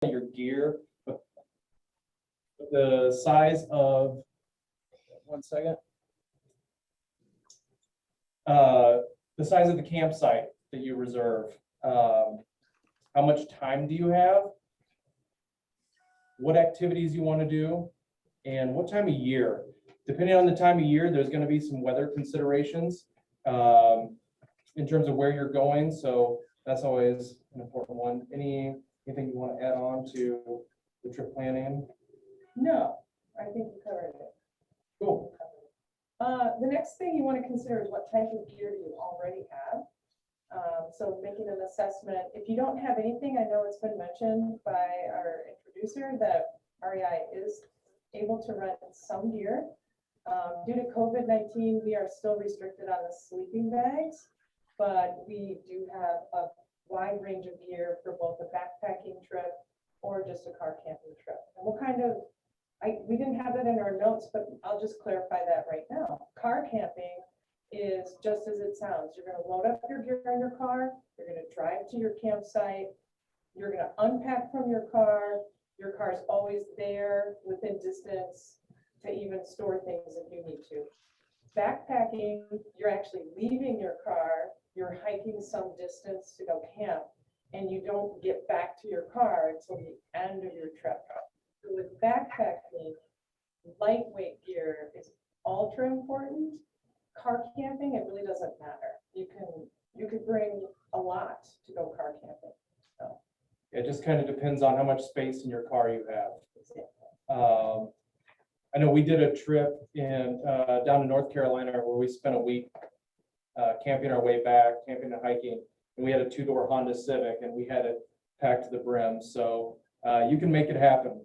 your gear, but the size of, one second, the size of the campsite that you reserve, how much time do you have, what activities you want to do, and what time of year. Depending on the time of year, there's going to be some weather considerations in terms of where you're going. So that's always an important one. Anything you want to add on to the trip planning? No, I think you covered it. Cool. The next thing you want to consider is what type of gear do you already have. So making an assessment. If you don't have anything, I know it's been mentioned by our introducer that REI is able to rent some gear. Due to COVID-19, we are still restricted on the sleeping bags, but we do have a wide range of gear for both a backpacking trip or just a car camping trip. And we'll kind of, we didn't have that in our notes, but I'll just clarify that right now. Car camping is just as it sounds. You're going to load up your gear in your car, you're going to drive to your campsite, you're going to unpack from your car is always there within distance to even store things if you need to. Backpacking, you're actually leaving your car, you're hiking some distance to go camp, and you don't get back to your car until the end of your trip. So with backpacking, lightweight gear is ultra important. Car camping, it really doesn't matter. You could bring a lot to go car camping. So It just kind of depends on how much space in your car you have. I know we did a trip in down to North Carolina where we spent a week camping our way back, camping and hiking, and we had a two-door Honda Civic and we had it packed to the brim. So you can make it happen.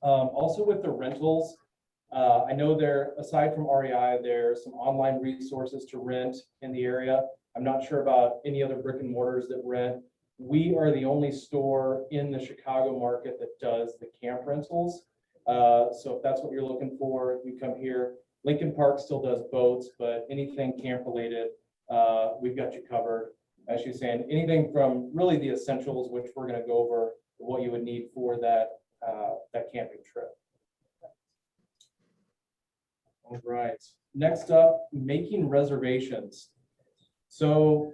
Also with the rentals, I know there, aside from REI, there's some online resources to rent in the area. I'm not sure about any other brick and mortars that rent. We are the only store in the Chicago market that does the camp rentals. So if that's what you're looking for, you come here. Lincoln Park still does boats, but anything camp related, we've got you covered. As she's saying, anything from really the essentials, which we're going to go over what you would need for that camping trip. All right. Next up, making reservations. So,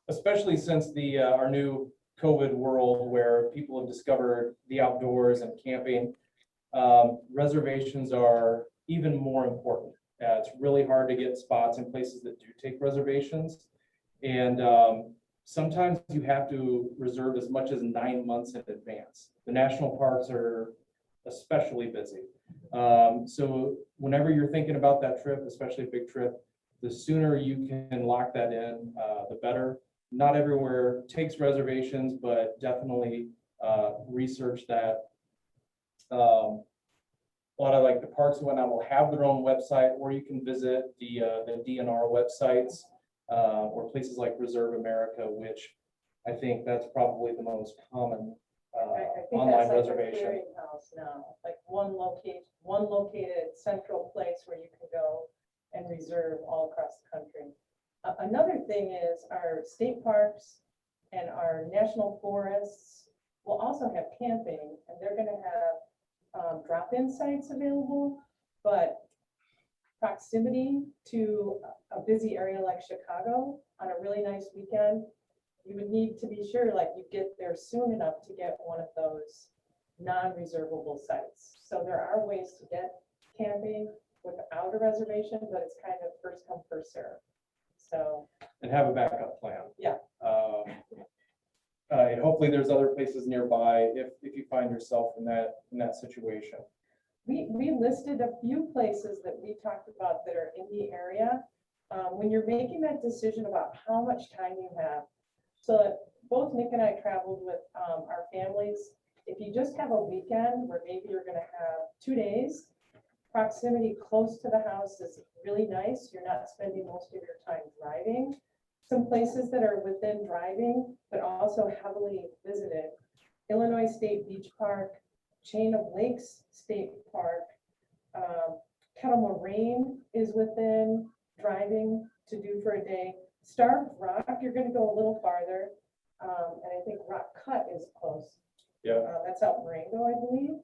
especially since our new COVID world where people have discovered the outdoors and camping, reservations are even more important. It's really hard to get spots in places that do take reservations. And sometimes you have to reserve as much as 9 months in advance. The national parks are especially busy. So whenever you're thinking about that trip, especially a big trip, the sooner you can lock that in, the better. Not everywhere takes reservations, but definitely research that. A lot of like the parks and whatnot will have their own website, or you can visit the DNR websites or places like Reserve America, which I think that's probably the most common online reservation. Clearinghouse now, like one located central place where you can go and reserve all across the country. Another thing is our state parks and our national forests will also have camping, and they're going to have drop-in sites available, but proximity to a busy area like Chicago on a really nice weekend, you would need to be sure like you get there soon enough to get one of those non-reservable sites. So there are ways to get camping without a reservation, but it's kind of first come, first serve. So and have a backup plan. Yeah. And hopefully there's other places nearby if you find yourself in that situation. We listed a few places that we talked about that are in the area. When you're making that decision about how much time you have, so both Nick and I traveled with our families. If you just have a weekend where maybe you're going to have 2 days, proximity close to the house is really nice. You're not spending most of your time driving. Some places that are within driving, but also heavily visited. Illinois State Beach Park, Chain of Lakes State Park, Kettle Moraine is within driving to do for a day. Starved Rock, you're going to go a little farther, and I think Rock Cut is close. Yeah. That's out in Marengo, I believe.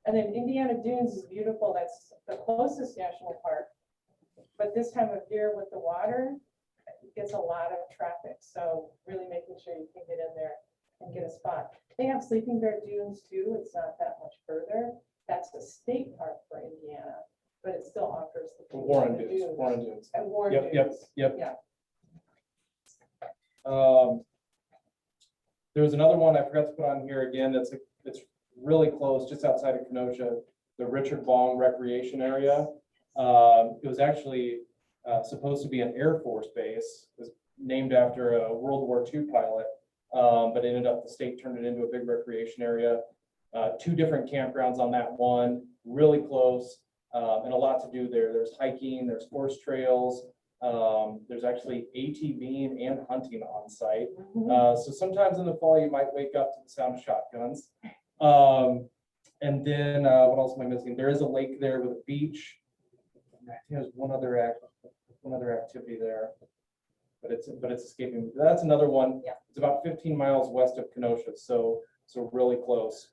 And then Indiana Dunes is beautiful. That's the closest national park. But this time of year with the water, it gets a lot of traffic. So really making sure you can get in there and get a spot. They have Sleeping Bear Dunes too. It's not that much further. That's a state park for Indiana, but it still offers the. Warren Dunes. Warren Dunes. And Warren Yep. Dunes. Yep. Yeah. There was another one I forgot to put on here again. It's really close, just outside of Kenosha, the Richard Bong Recreation Area. It was actually supposed to be an Air Force base. It was named after a World War II pilot, but ended up the state turned it into a big recreation area. 2 different campgrounds on that one, really close, and a lot to do there. There's hiking, there's horse trails. There's actually ATVing and hunting on site. So sometimes in the fall, you might wake up to the sound of shotguns. And then what else am I missing? There is a lake there with a beach. I think there's one other activity there, but it's escaping me. That's another one. Yeah. It's about 15 miles west of Kenosha, so really close.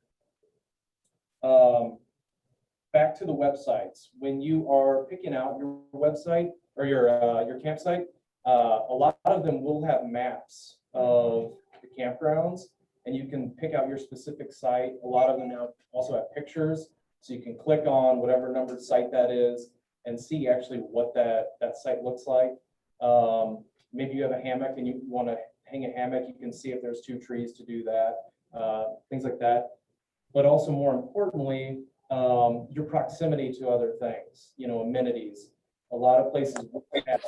Back to the websites. When you are picking out your website or your campsite, a lot of them will have maps of the campgrounds, and you can pick out your specific site. A lot of them now also have pictures, so you can click on whatever numbered site that is and see actually what that site looks like. Maybe you have a hammock and you want to hang a hammock, you can see if there's 2 trees to do that, things like that. But also more importantly, your proximity to other things, amenities. A lot of places have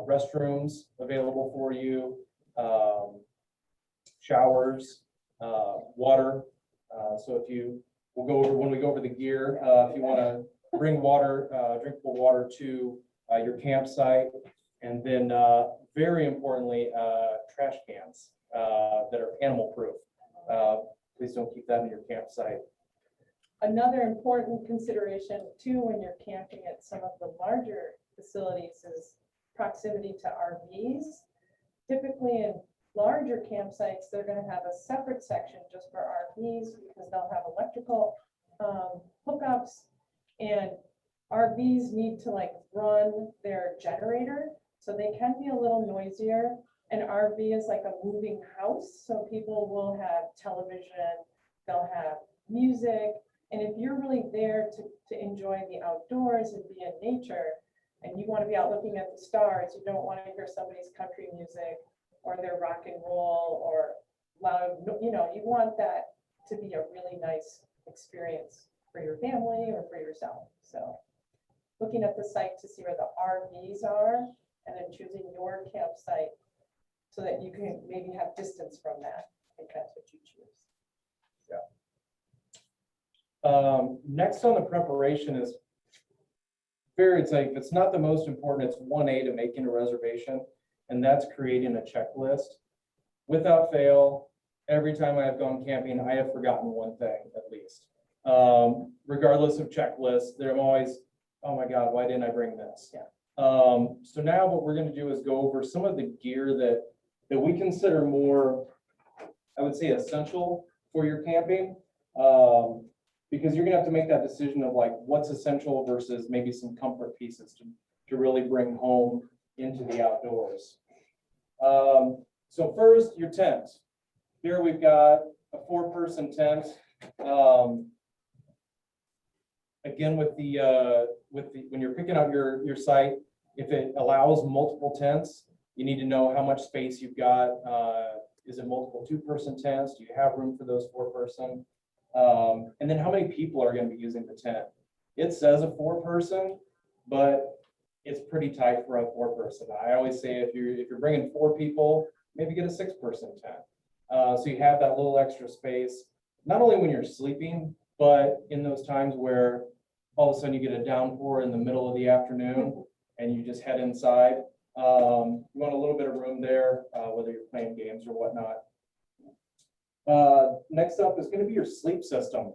restrooms available for you, showers, water. So when we go over the gear, if you want to bring water, drinkable water to your campsite, and then very importantly, trash cans that are animal proof. Please don't keep that in your campsite. Another important consideration too, when you're camping at some of the larger facilities, is proximity to RVs. Typically in larger campsites, they're going to have a separate section just for RVs because they'll have electrical hookups, and RVs need to run their generator, so they can be a little noisier. An RV is like a moving house, so people will have television, they'll have music. And if you're really there to enjoy the outdoors and be in nature, and you want to be out looking at the stars, you don't want to hear somebody's country music or their rock and roll or loud, you want that to be a really nice experience for your family or for yourself. So looking at the site to see where the RVs are, and then choosing your campsite so that you can maybe have distance from that, if that's what you choose. Next on the preparation is it's not the most important, it's 1A to making a reservation, and that's creating a checklist. Without fail, every time I have gone camping, I have forgotten one thing at least. Regardless of checklists, they're always, oh my God, why didn't I bring this? Yeah. So now what we're going to do is go over some of the gear that we consider more, I would say, essential for your camping. Because you're gonna have to make that decision of what's essential versus maybe some comfort pieces to really bring home into the outdoors. So first, your tent. Here we've got a 4-person tent. Again, when you're picking out your site, if it allows multiple tents, you need to know how much space you've got. Is it multiple 2-person tents? Do you have room for those 4-person? And then how many people are going to be using the tent? It says a 4-person, but it's pretty tight for a 4-person. I always say if you're bringing 4 people, maybe get a 6-person tent. So you have that little extra space, not only when you're sleeping, but in those times where all of a sudden you get a downpour in the middle of the afternoon and you just head inside. You want a little bit of room there, whether you're playing games or whatnot. Next up is going to be your sleep system.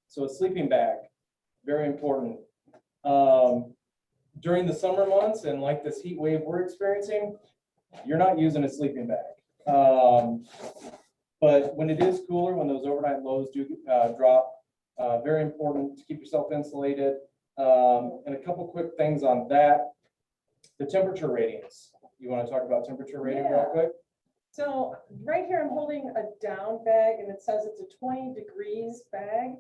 So a sleeping bag, very important. During the summer months and like this heat wave we're experiencing, you're not using a sleeping bag. But when it is cooler, when those overnight lows do drop, very important to keep yourself insulated. And a couple quick things on that. The temperature ratings. You want to talk about temperature rating real Yeah. quick? So right here, I'm holding a down bag and it says it's a 20 degrees bag.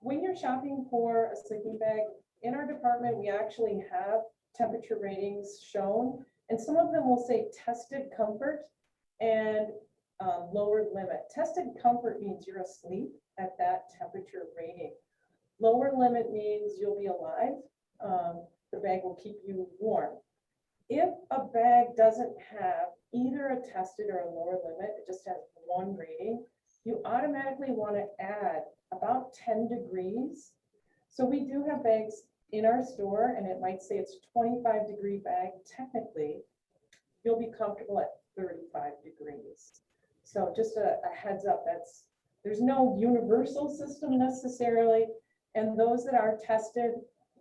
When you're shopping for a sleeping bag, in our department, we actually have temperature ratings shown. And some of them will say tested comfort and lower limit. Tested comfort means you're asleep at that temperature rating. Lower limit means you'll be alive. The bag will keep you warm. If a bag doesn't have either a tested or a lower limit, it just has one rating, you automatically want to add about 10 degrees. So we do have bags in our store and it might say it's a 25-degree bag. Technically, you'll be comfortable at 35 degrees. So just a heads up, there's no universal system necessarily. And those that are tested,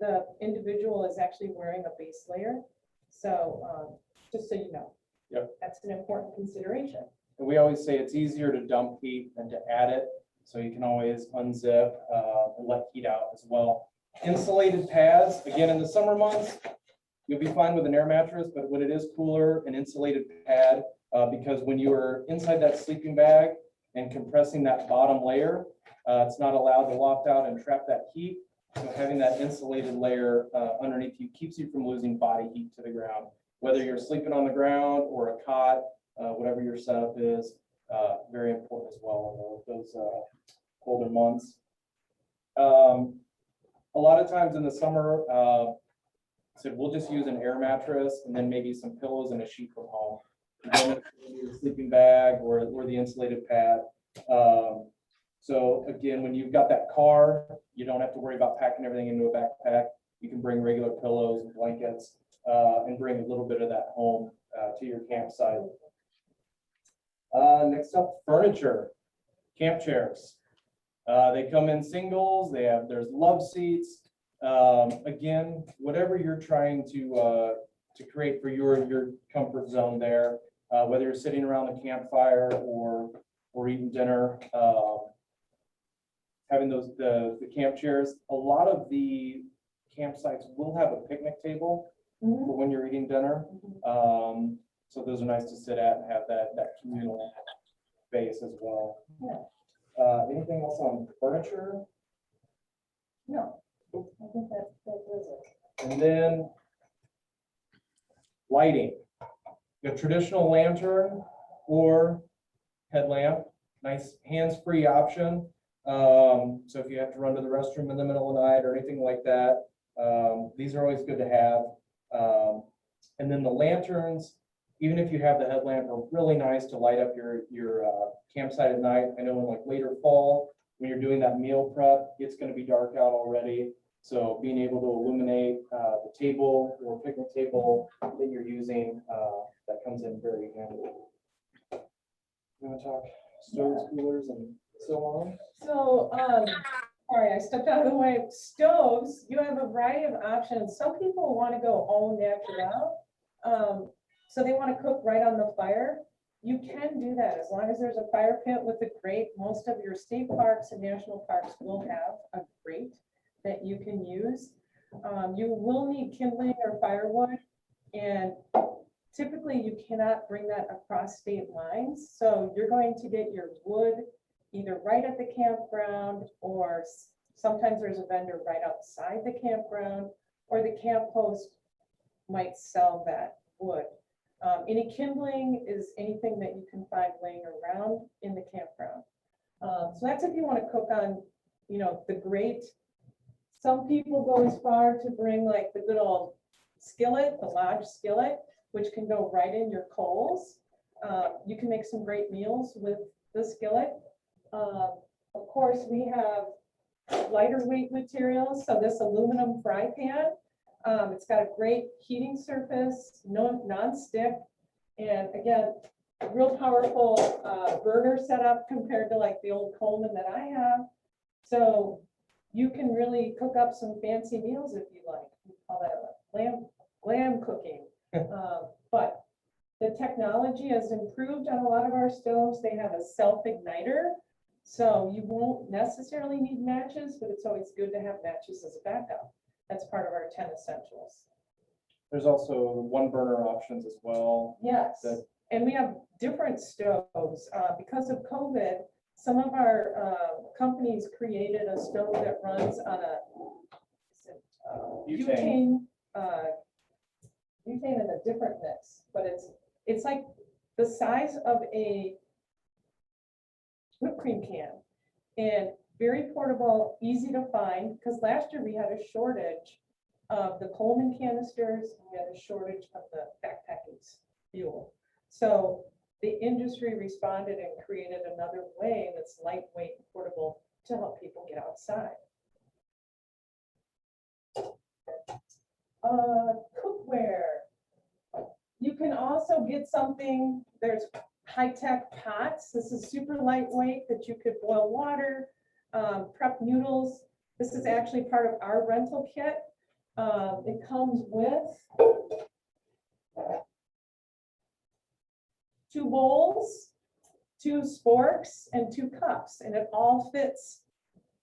the individual is actually wearing a base layer. So just so you know, Yep. That's an important consideration. And we always say it's easier to dump heat than to add it. So you can always unzip and let heat out as well. Insulated pads, again, in the summer months, you'll be fine with an air mattress, but when it is cooler, an insulated pad, because when you are inside that sleeping bag and compressing that bottom layer, it's not allowed to loft out and trap that heat. So having that insulated layer underneath you keeps you from losing body heat to the ground. Whether you're sleeping on the ground or a cot, whatever your setup is, very important as well in those colder months. A lot of times in the summer, so we'll just use an air mattress and then maybe some pillows and a sheet from home. And then the sleeping bag or the insulated pad. So again, when you've got that car, you don't have to worry about packing everything into a backpack. You can bring regular pillows and blankets and bring a little bit of that home to your campsite. Next up, furniture, camp chairs. They come in singles. There's love seats. Again, whatever you're trying to create for your comfort zone there, whether you're sitting around the campfire or eating dinner, having the camp chairs. A lot of the campsites will have a picnic table for when you're eating dinner. So those are nice to sit at and have that communal space as well. Yeah. Anything else on furniture? No, I think that does it. And then lighting. A traditional lantern or headlamp, nice hands-free option. So if you have to run to the restroom in the middle of the night or anything like that, these are always good to have. And then the lanterns, even if you have the headlamp, are really nice to light up your campsite at night. I know in like later fall, when you're doing that meal prep, it's going to be dark out already. So being able to illuminate the table or picnic table that you're using, that comes in very handy. You want to talk stoves, coolers, and so on? So, sorry, I stepped out of the way. Stoves, you have a variety of options. Some people want to go all natural. So they want to cook right on the fire. You can do that as long as there's a fire pit with a grate. Most of your state parks and national parks will have a grate that you can use. You will need kindling or firewood, and typically you cannot bring that across state lines. So you're going to get your wood either right at the campground, or sometimes there's a vendor right outside the campground, or the camp host might sell that wood. Any kindling is anything that you can find laying around in the campground. So that's if you want to cook on, the grate. Some people go as far to bring like the good old skillet, the Lodge skillet, which can go right in your coals. You can make some great meals with the skillet. Of course, we have lighter weight materials. So this aluminum fry pan, it's got a great heating surface, non-stick, and again, a real powerful burner setup compared to like the old Coleman that I have. So you can really cook up some fancy meals if you like. We call that lamb cooking. But The technology has improved on a lot of our stoves. They have a self-igniter. So you won't necessarily need matches, but it's always good to have matches as a backup. That's part of our 10 essentials. There's also one burner options as well. Yes, That- and we have different stoves. Because of COVID, some of our companies created a stove that runs on a is it, Butane. butane in a different mix, but it's like the size of a whipped cream can and very portable, easy to find, because last year we had a shortage of the Coleman canisters, and we had a shortage of the backpacking fuel. So the industry responded and created another way that's lightweight and portable to help people get outside. Cookware. You can also get something, there's high-tech pots. This is super lightweight that you could boil water, prep noodles. This is actually part of our rental kit. It comes with 2 bowls, 2 sporks, and 2 cups, and it all fits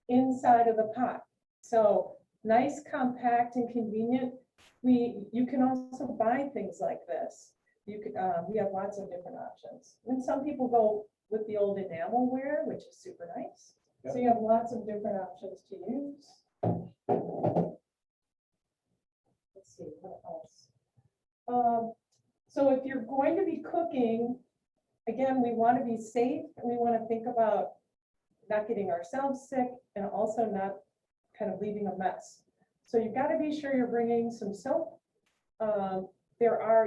inside of the pot. So nice, compact, and convenient. You can also buy things like this. You could, we have lots of different options. And some people go with the old enamelware, which is super nice. Yep. So you have lots of different options to use. Let's see, what else? So if you're going to be cooking, again, we want to be safe and we want to think about not getting ourselves sick and also not kind of leaving a mess. So you've got to be sure you're bringing some soap.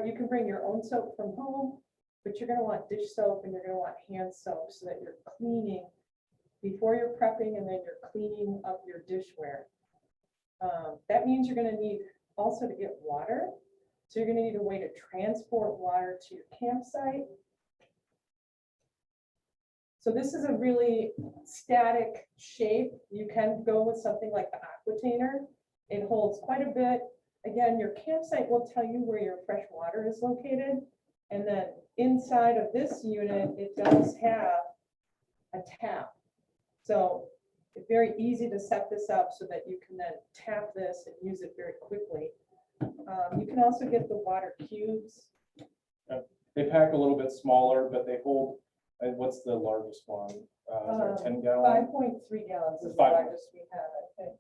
You can bring your own soap from home, but you're going to want dish soap and you're going to want hand soap so that you're cleaning before you're prepping and then you're cleaning up your dishware. That means you're going to need also to get water. So you're going to need a way to transport water to your campsite. So this is a really static shape. You can go with something like the Aquatainer. It holds quite a bit. Again, your campsite will tell you where your fresh water is located. And then inside of this unit, it does have a tap. So it's very easy to set this up so that you can then tap this and use it very quickly. You can also get the water cubes. They pack a little bit smaller, but they hold, what's the largest one? Is there a 10 gallon? 5.3 gallons is the Five. largest we have, I think.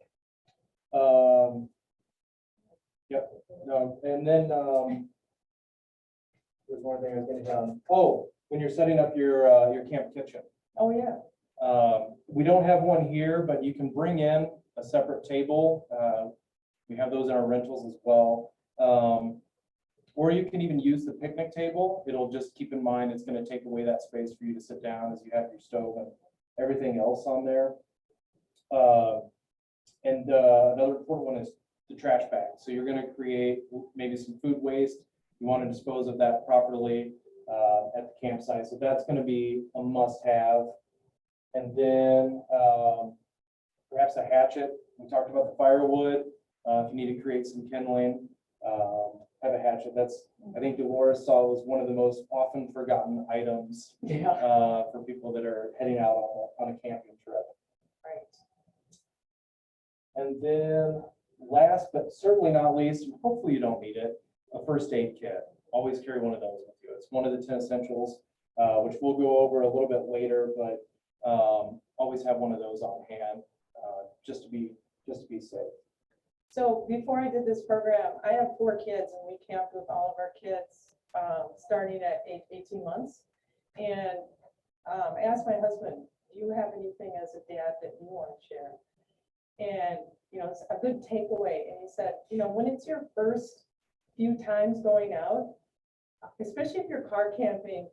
Yep, no, and then, there's one thing I was gonna hit on. Oh, when you're setting up your camp kitchen. Oh, yeah. We don't have one here, but you can bring in a separate table. We have those in our rentals as well. Or you can even use the picnic table. It'll just keep in mind, it's gonna take away that space for you to sit down as you have your stove and everything else on there. And another important one is the trash bag. So you're gonna create maybe some food waste. You wanna dispose of that properly at the campsite. So that's gonna be a must-have. And then perhaps a hatchet. We talked about the firewood. If you need to create some kindling, have a hatchet. That's, I think Dolores saw, was one of the most often forgotten items for people that are heading out on a camping trip. Right. And then last, but certainly not least, and hopefully you don't need it, a first aid kit. Always carry one of those with you. It's one of the 10 essentials, which we'll go over a little bit later, but always have one of those on hand just to be safe. So before I did this program, I have 4 kids and we camped with all of our kids starting at age 18 months. And I asked my husband, do you have anything as a dad that you want to share? And, it's a good takeaway. And he said, when it's your first few times going out, especially if you're car camping,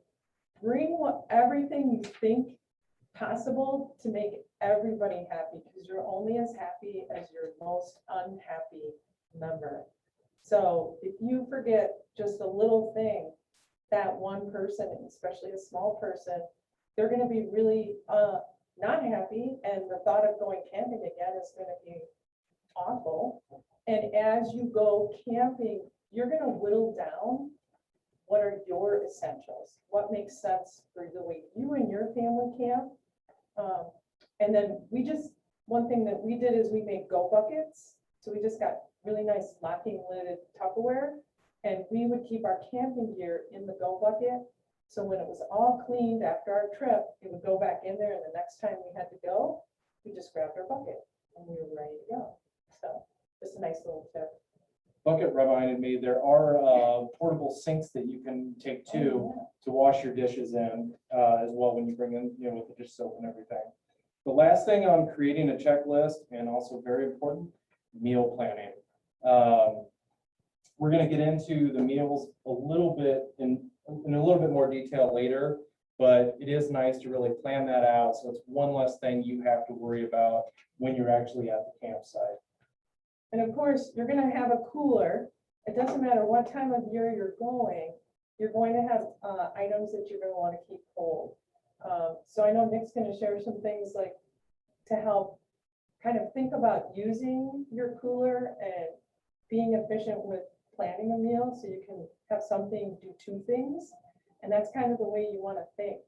bring everything you think possible to make everybody happy, because you're only as happy as your most unhappy member. So if you forget just a little thing, that one person, and especially a small person, they're going to be really not happy, and the thought of going camping again is going to be awful. And as you go camping, you're going to whittle down what are your essentials? What makes sense for the way you and your family camp? And then one thing that we did is we made go buckets. So we just got really nice locking lidded Tupperware, and we would keep our camping gear in the go bucket. So when it was all cleaned after our trip, it would go back in there, and the next time we had to go, we just grabbed our bucket and we were ready to go. So just a nice little tip. Bucket reminded me, there are portable sinks that you can take too to wash your dishes in as well when you bring in, with the dish soap and everything. The last thing on creating a checklist, and also very important, meal planning. We're going to get into the meals a little bit in a little bit more detail later, but it is nice to really plan that out. So it's one less thing you have to worry about when you're actually at the campsite. And of course, you're gonna have a cooler. It doesn't matter what time of year you're going to have items that you're gonna want to keep cold. So I know Nick's gonna share some things like to help kind of think about using your cooler and being efficient with planning a meal so you can have something do two things. And that's kind of the way you want to think.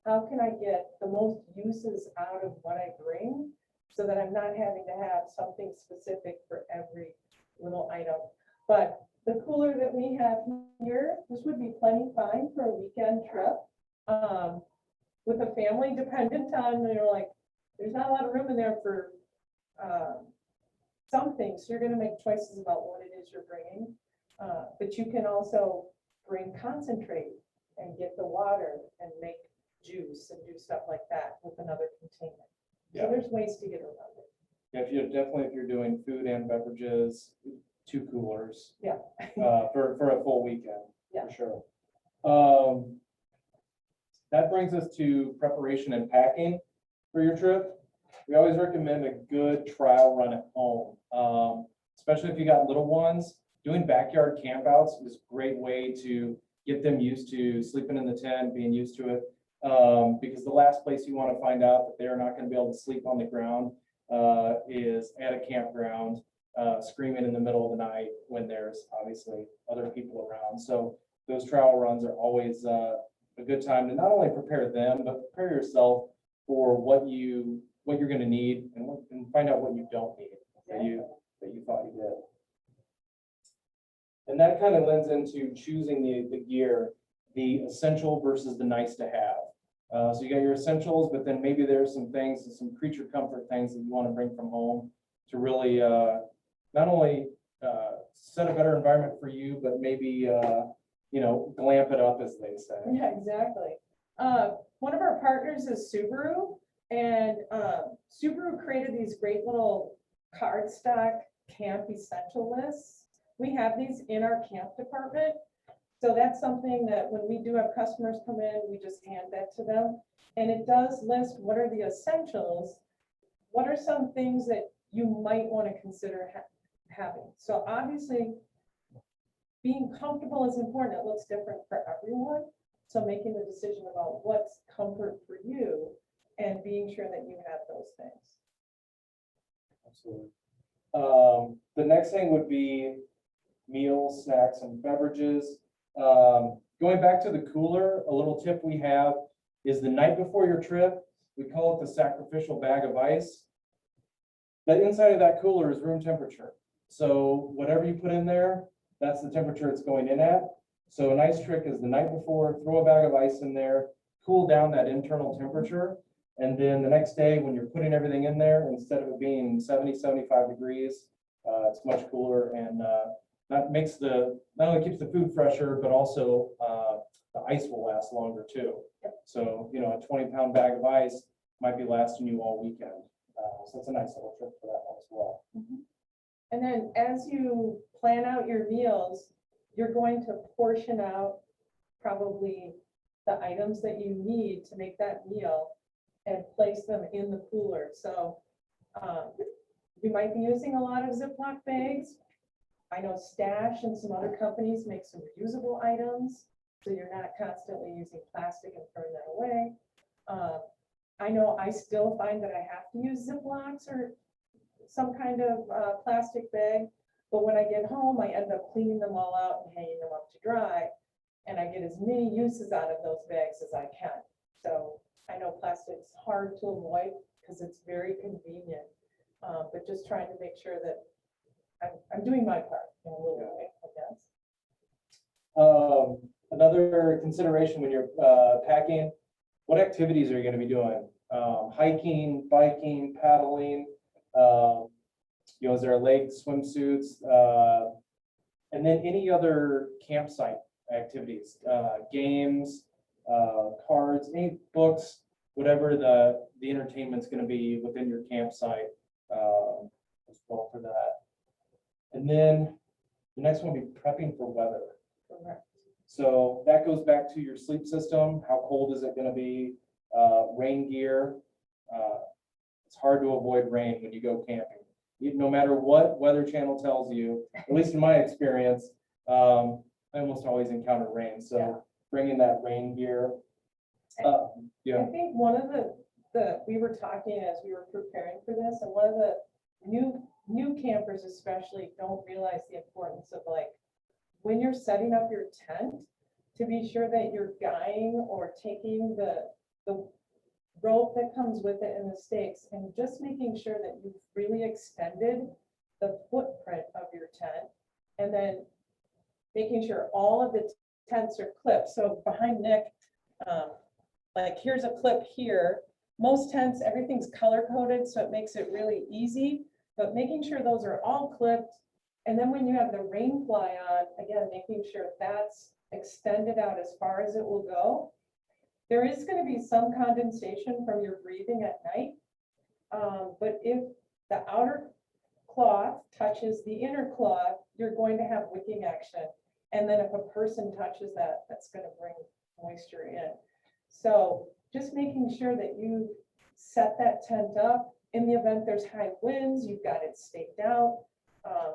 How can I get the most uses out of what I bring, so that I'm not having to have something specific for every little item? But the cooler that we have here, this would be plenty fine for a weekend trip. With a family, dependent on, like, there's not a lot of room in there for some things. So you're gonna make choices about what it is you're bringing. But you can also bring concentrate and get the water and make juice and do stuff like that with another container. Yeah. So there's ways to get around it. Yeah, if you're doing food and beverages, 2 coolers. Yeah. For a full weekend, Yeah. for sure. That brings us to preparation and packing for your trip. We always recommend a good trial run at home, especially if you got little ones. Doing backyard campouts is a great way to get them used to sleeping in the tent, being used to it. Because the last place you want to find out that they're not going to be able to sleep on the ground is at a campground, screaming in the middle of the night when there's obviously other people around. So those trial runs are always a good time to not only prepare them, but prepare yourself for what you're going to need and find out what you don't need that you thought you did. And that kind of lends into choosing the gear, the essential versus the nice to have. So you got your essentials, but then maybe there's some things, some creature comfort things that you want to bring from home to really not only set a better environment for you, but maybe glamp it up, as they say. Yeah, exactly. One of our partners is Subaru, and Subaru created these great little cardstock camp essential lists. We have these in our camp department. So that's something that when we do have customers come in, we just hand that to them. And it does list what are the essentials, what are some things that you might want to consider having. So obviously, being comfortable is important. It looks different for everyone. So making the decision about what's comfort for you and being sure that you have those things. Absolutely. The next thing would be meals, snacks, and beverages. Going back to the cooler, a little tip we have is the night before your trip, we call it the sacrificial bag of ice. The inside of that cooler is room temperature. So whatever you put in there, that's the temperature it's going in at. So a nice trick is the night before, throw a bag of ice in there, cool down that internal temperature. And then the next day when you're putting everything in there, instead of it being 70, 75 degrees, it's much cooler, and that not only keeps the food fresher, but also the ice will last longer too. So, a 20-pound bag of ice might be lasting you all weekend. So it's a nice little trick for that one as well. And then as you plan out your meals, you're going to portion out probably the items that you need to make that meal and place them in the cooler. So you might be using a lot of Ziploc bags. I know Stash and some other companies make some reusable items, so you're not constantly using plastic and throwing that away. I know I still find that I have to use Ziplocs or some kind of plastic bag, but when I get home, I end up cleaning them all out and hanging them up to dry. and I get as many uses out of those bags as I can. So I know plastic's hard to avoid because it's very convenient, but just trying to make sure that I'm doing my part in a little way, I guess. Another consideration when you're packing, what activities are you going to be doing? Hiking, biking, paddling, you know, is there a lake, swimsuits, and then any other campsite activities, games, cards, any books, whatever the entertainment's going to be within your campsite as well for that. And then the next one will be prepping for weather. Correct. So that goes back to your sleep system. How cold is it going to be? Rain gear. It's hard to avoid rain when you go camping. No matter what Weather Channel tells you, at least in my experience, I almost always encounter rain. So Yeah. bringing that rain gear. Yeah. I think one of we were talking as we were preparing for this, and one of the new campers especially don't realize the importance of, like, when you're setting up your tent, to be sure that you're guying or taking the rope that comes with it and the stakes, and just making sure that you've really extended the footprint of your tent, and then making sure all of the tents are clipped. So behind Nick, like, here's a clip here. Most tents, everything's color coded, so it makes it really easy, but making sure those are all clipped. And then when you have the rain fly on, again, making sure that's extended out as far as it will go. There is going to be some condensation from your breathing at night. But if the outer cloth touches the inner cloth, you're going to have wicking action. And then if a person touches that, that's going to bring moisture in. So just making sure that you set that tent up. In the event there's high winds, you've got it staked out.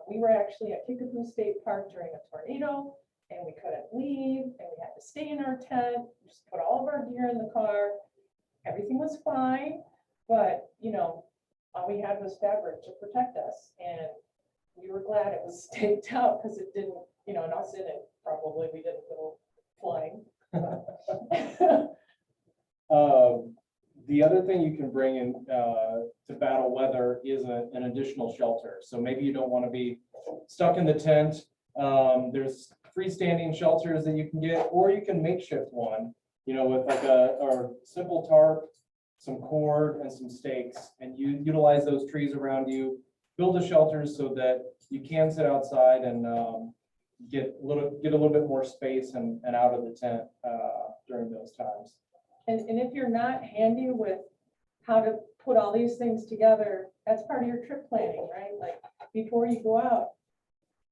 We were actually at Kickapoo State Park during a tornado, and we couldn't leave, and we had to stay in our tent, just put all of our gear in the car. Everything was fine, but, you know, all we had was fabric to protect us, and we were glad it was staked out because it didn't, you know, and us in it, probably we didn't go flying. The other thing you can bring in to battle weather is an additional shelter. So maybe you don't want to be stuck in the tent. There's freestanding shelters that you can get, or you can makeshift one, you know, with like a simple tarp, some cord, and some stakes, and you utilize those trees around you, build a shelter so that you can sit outside and get a little bit more space and out of the tent during those times. And if you're not handy with how to put all these things together, that's part of your trip planning, right? Like, before you go out,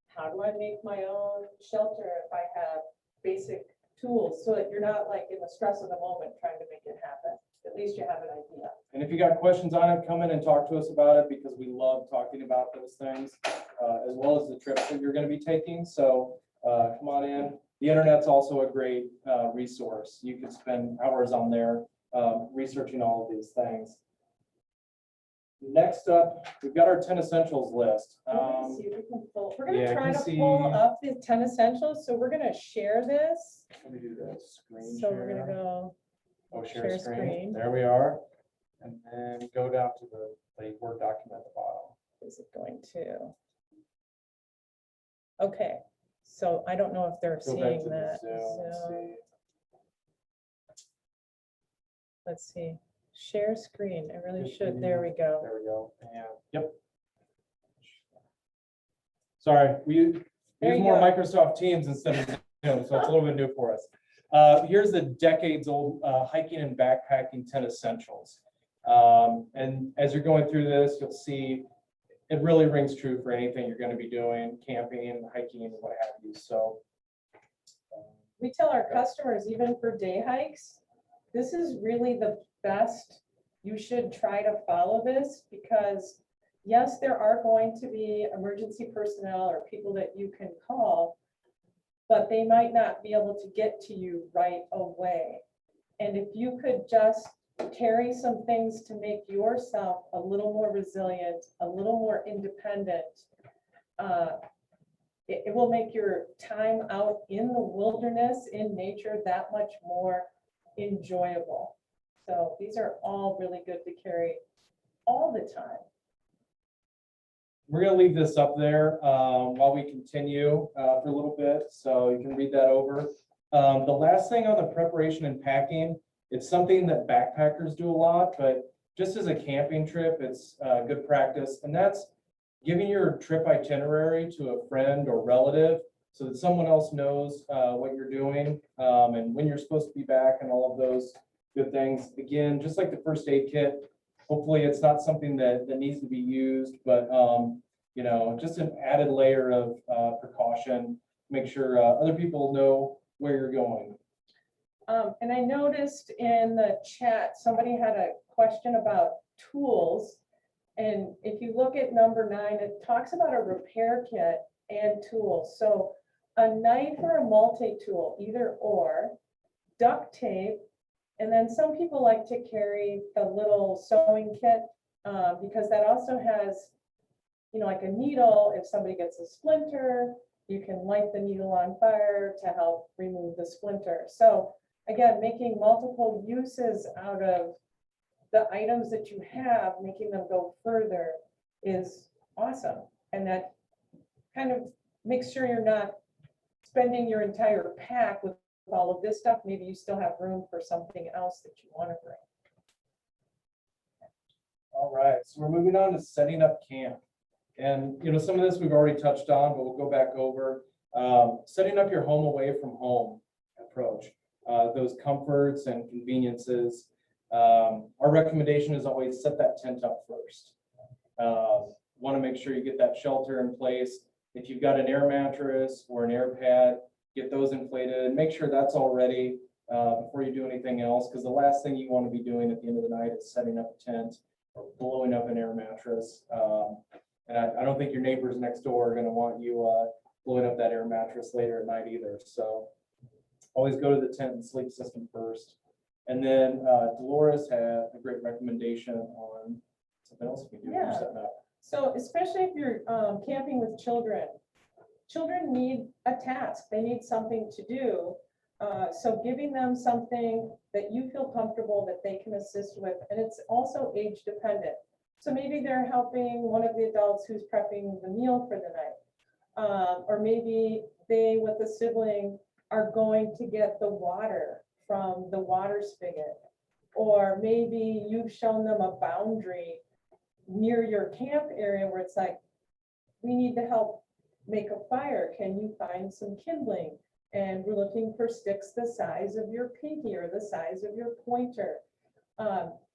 how do I make my own shelter if I have basic tools, so that you're not like in the stress of the moment trying to make it happen? At least you have an idea. And if you got questions on it, come in and talk to us about it, because we love talking about those things, as well as the trips that you're going to be taking. So come on in. The internet's also a great resource. You could spend hours on there researching all of these things. Next up, we've got our 10 essentials list. We're going yeah, to I try can to see- pull up the 10 essentials. So we're going to share this. Let me do this. Screen So share. we're going to go. Oh, share share screen. screen. There we are. And then go down to the Word document at the bottom. Is it going to? Okay, so I don't know if they're Go back seeing to the that. Zoom and So, see. let's see. Share screen. I really Just should. video. There we go. There we go. And yep. Sorry, we There use you more go. Microsoft Teams instead of Zoom, so it's a little bit new for us. Here's the decades-old hiking and backpacking 10 essentials. And as you're going through this, you'll see it really rings true for anything you're going to be doing, camping, hiking, and what have you. So We tell our customers, even for day hikes, this is really the best. You should try to follow this, because yes, there are going to be emergency personnel or people that you can call, but they might not be able to get to you right away. And if you could just carry some things to make yourself a little more resilient, a little more independent, it will make your time out in the wilderness, in nature, that much more enjoyable. So these are all really good to carry all the time. We're gonna leave this up there while we continue for a little bit, so you can read that over. The last thing on the preparation and packing, it's something that backpackers do a lot, but just as a camping trip, it's good practice, and that's giving your trip itinerary to a friend or relative so that someone else knows what you're doing and when you're supposed to be back and all of those good things. Again, just like the first aid kit, hopefully it's not something that needs to be used, but you know, just an added layer of precaution, make sure other people know where you're going. And I noticed in the chat, somebody had a question about tools. And if you look at number 9, it talks about a repair kit and tools. So a knife or a multi-tool, either or, duct tape, and then some people like to carry the little sewing kit because that also has, you know, like a needle. If somebody gets a splinter, you can light the needle on fire to help remove the splinter. So again, making multiple uses out of the items that you have, making them go further is awesome. And that kind of makes sure you're not spending your entire pack with all of this stuff. Maybe you still have room for something else that you want to bring. All right, so we're moving on to setting up camp. And, you know, some of this we've already touched on, but we'll go back over. Setting up your home away from home approach, those comforts and conveniences. Our recommendation is always set that tent up first. Want to make sure you get that shelter in place. If you've got an air mattress or an air pad, get those inflated and make sure that's all ready before you do anything else. Because the last thing you want to be doing at the end of the night is setting up a tent or blowing up an air mattress. And I don't think your neighbors next door are going to want you blowing up that air mattress later at night either. So always go to the tent and sleep system first. And then Dolores had a great recommendation on something else we can do for setting up. So especially if you're camping with children, children need a task. They need something to do. So giving them something that you feel comfortable that they can assist with, and it's also age dependent. So maybe they're helping one of the adults who's prepping the meal for the night. Or maybe they, with a sibling, are going to get the water from the water spigot. Or maybe you've shown them a boundary near your camp area where it's like, we need to help make a fire. Can you find some kindling? And we're looking for sticks the size of your pinky or the size of your pointer.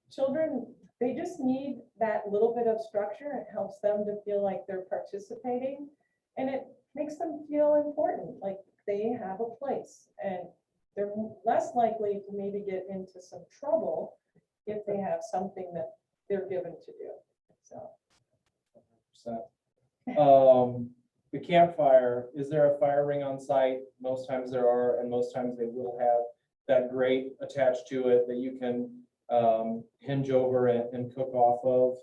Children, they just need that little bit of structure. It helps them to feel like they're participating, and it makes them feel important, like they have a place, and they're less likely to maybe get into some trouble if they have something that they're given to do. So 100%. The campfire, is there a fire ring on site? Most times there are, and most times they will have that grate attached to it that you can hinge over and cook off of.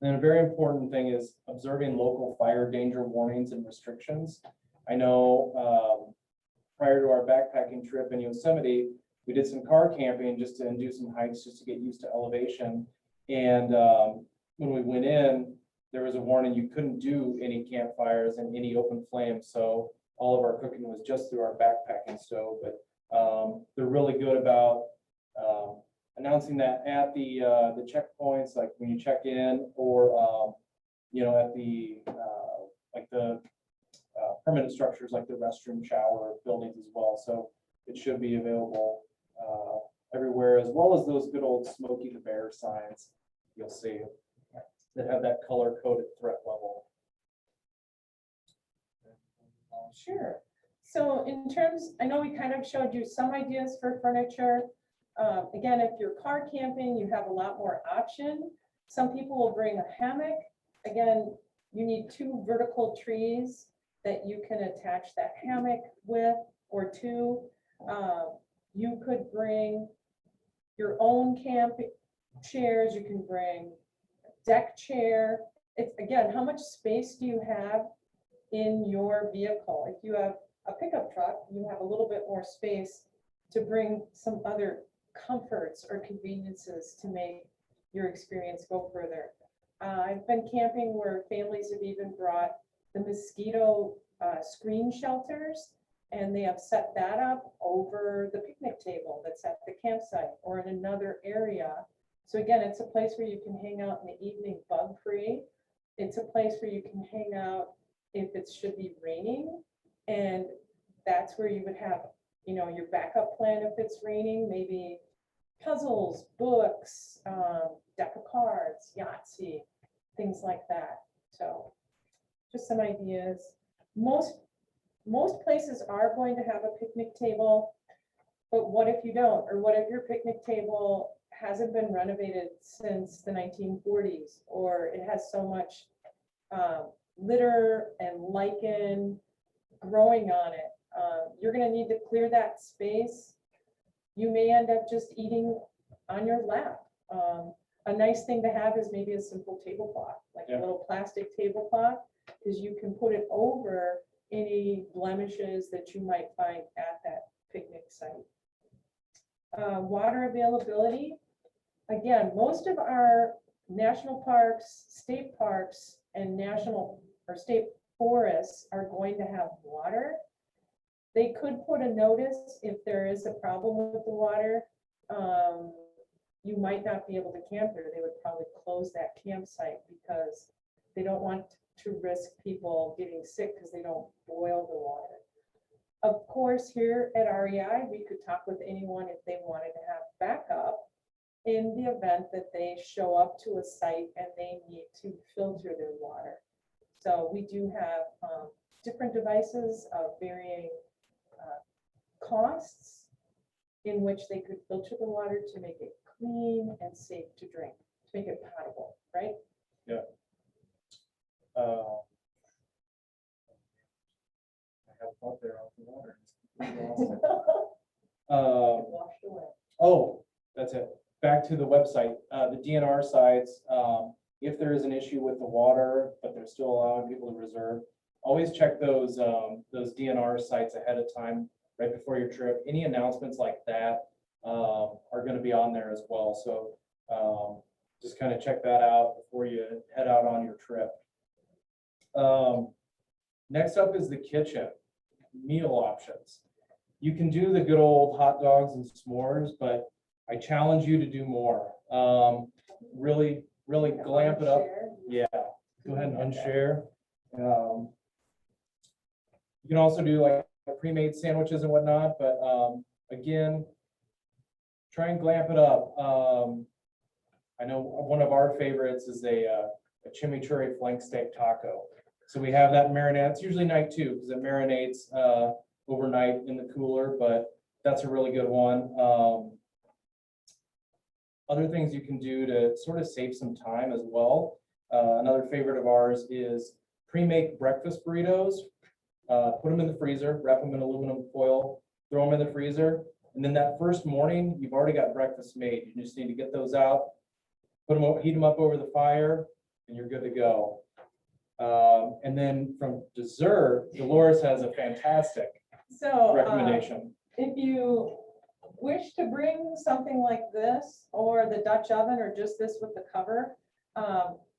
And a very important thing is observing local fire danger warnings and restrictions. I know prior to our backpacking trip in Yosemite, we did some car camping just to do some hikes just to get used to elevation. And when we went in, there was a warning you couldn't do any campfires and any open flames. So all of our cooking was just through our backpacking stove. But they're really good about announcing that at the checkpoints, like when you check in, or you know, at the like the permanent structures like the restroom, shower buildings as well. So it should be available everywhere, as well as those good old Smokey the Bear signs you'll see that have that color-coded threat level. sure. So in terms, I know we kind of showed you some ideas for furniture. Again, if you're car camping, you have a lot more option. Some people will bring a hammock. Again, you need 2 vertical trees that you can attach that hammock with, or 2. You could bring your own camp chairs. You can bring a deck chair. It's, again, how much space do you have in your vehicle. If you have a pickup truck, you have a little bit more space to bring some other comforts or conveniences to make your experience go further. I've been camping where families have even brought the mosquito screen shelters, and they have set that up over the picnic table that's at the campsite or in another area. So again, it's a place where you can hang out in the evening bug-free. It's a place where you can hang out if it should be raining, and that's where you would have, you know, your backup plan if it's raining, maybe puzzles, books, deck of cards, Yahtzee, things like that. So just some ideas. Most places are going to have a picnic table, but what if you don't? Or what if your picnic table hasn't been renovated since the 1940s, or it has so much litter and lichen growing on it? You're going to need to clear that space. You may end up just eating on your lap. A nice thing to have is maybe a simple tablecloth, like a little plastic tablecloth, because you can put it over any blemishes that you might find at that picnic site. Water availability. Again, most of our national parks, state parks, and national or state forests are going to have water. They could put a notice if there is a problem with the water. You might not be able to camp there. They would probably close that campsite because they don't want to risk people getting sick because they don't boil the water. Of course, here at REI, we could talk with anyone if they wanted to have backup in the event that they show up to a site and they need to filter their water. So we do have different devices of varying costs in which they could filter the water to make it clean and safe to drink, to make it potable, right? Yeah. I have thought there off the water. Washed away. Oh, that's it. Back to the website, the DNR sites. If there is an issue with the water, but they're still allowing people to reserve, always check those DNR sites ahead of time, right before your trip. Any announcements like that are going to be on there as well. So just kind of check that out before you head out on your trip. Next up is the kitchen, meal options. You can do the good old hot dogs and s'mores, but I challenge you to do more. Really glamp it up. Yeah, go ahead and unshare. You can also do like pre-made sandwiches and whatnot, but again, try and glamp it up. I know one of our favorites is a chimichurri flank steak taco. So we have that marinade. It's usually night two because it marinates overnight in the cooler, but that's a really good one. Other things you can do to sort of save some time as well. Another favorite of ours is pre-make breakfast burritos. Put them in the freezer, wrap them in aluminum foil, throw them in the freezer. And then that first morning, you've already got breakfast made. You just need to get those out, heat them up over the fire, and you're good to go. And then from dessert, Dolores has a fantastic recommendation. If you wish to bring something like this or the Dutch oven or just this with the cover,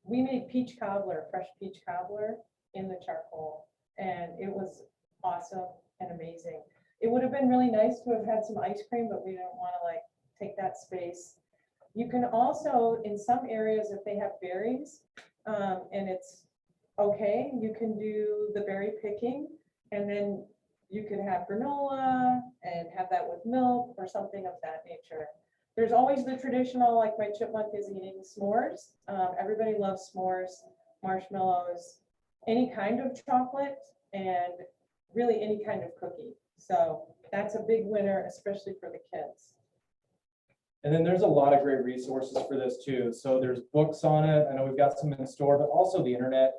we made peach cobbler, fresh peach cobbler in the charcoal, and it was awesome and amazing. It would have been really nice to have had some ice cream, but we didn't want to like take that space. You can also, in some areas, if they have berries, and it's okay, you can do the berry picking, and then you could have granola and have that with milk or something of that nature. There's always the traditional, like my chipmunk is eating s'mores. Everybody loves s'mores, marshmallows, any kind of chocolate, and really any kind of cookie. So that's a big winner, especially for the kids. And then there's a lot of great resources for this too. So there's books on it. I know we've got some in store, but also the internet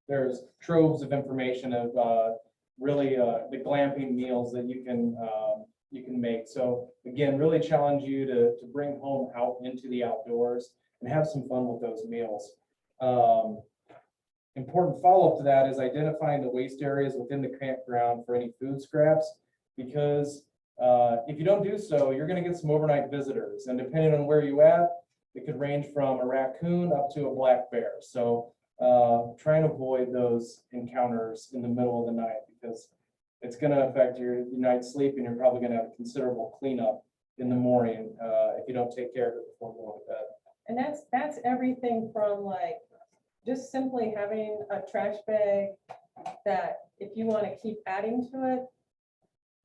there's troves of information of really the glamping meals that you can make. So again, really challenge you to bring home out into the outdoors and have some fun with those meals. important follow-up to that is identifying the waste areas within the campground for any food scraps, because if you don't do so, you're gonna get some overnight visitors, and depending on where you at, it could range from a raccoon up to a black bear. So try and avoid those encounters in the middle of the night, because it's gonna affect your night's sleep, and you're probably gonna have a considerable cleanup in the morning if you don't take care of it before going to bed. And that's everything from like, just simply having a trash bag that if you want to keep adding to it,